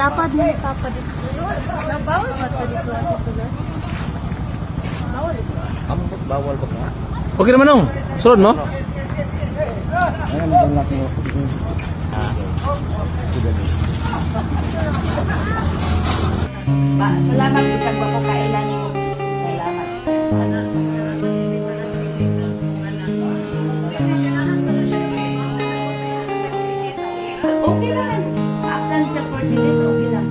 Dapat mo ipapad dito. Bawal ba ito dito sa sulat? Bawal ito. Ambot bawal ba ka? Okay naman nung. Sulod mo? Ay, ang laki mo. Salamat bisag ko kailan niyo. Salamat. Okay lang. After sa 40 days, okay lang.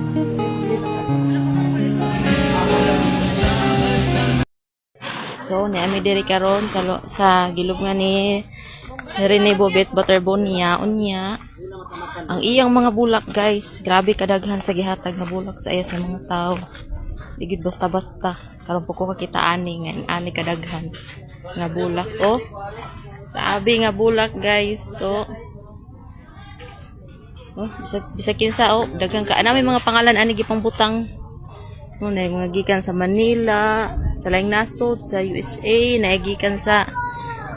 So, niami diri karon sa gilub nga ni Rene Bobet Butterbone niya unya ang iyang mga bulak, guys. Grabe kadaghan sa gihatag na bulak sa iya sa mga tao. Digid basta-basta. Karon po ko kakita ani nga ani kadaghan nga bulak. Oh. Grabe nga bulak, guys. So, bisa kinsa daghan ka. Ana may mga pangalan ani gipang butang. Na mga gikan sa Manila, sa laing nasod, sa USA, na gikan sa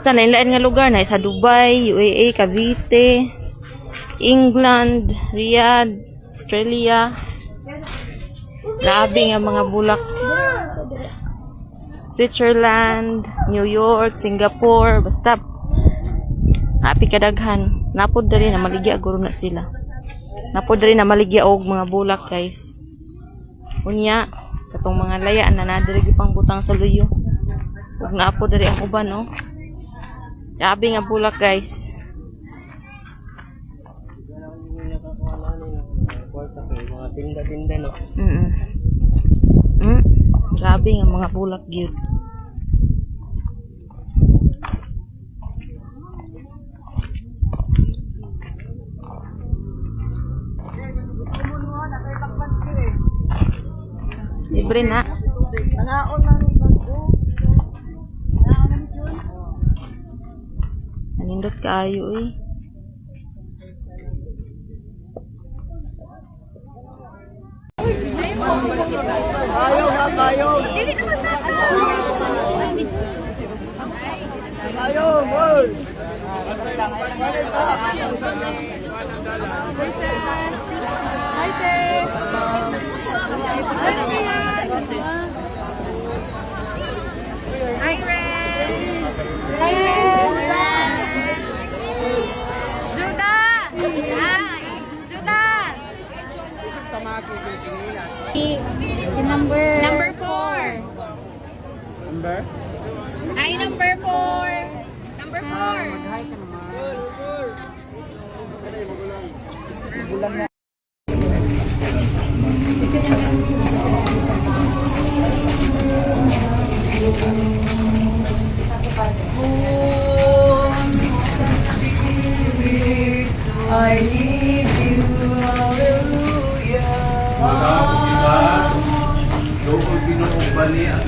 lain-lain nga lugar, na sa Dubai, UAE, Cavite, England, Riyadh, Australia. Grabe nga mga bulak. Switzerland, New York, Singapore, basta happy kadaghan. Napod dali na maligya guro na sila. Napod dali na maligya og mga bulak, guys. Unya, katong mga layaan na nadiri pang butang sa luyo. Ug naapo diri ang uban, no. Grabe nga bulak, guys. Mga tinda-tinda, no? Grabe nga mga bulak gyud. Libre na. Nangaon lang ni bago. Nangaon lang yun. Nanindot kaayo eh. Ayaw nga tayo! Ayaw, boy! Hi, Ted. Hi, Ren. Hi, Ren. Judah. Hi. Judah. Number 4. Number? Hi, number 4. Number 4. I need you, hallelujah. Wala ko diba? Doon ko binuubali ang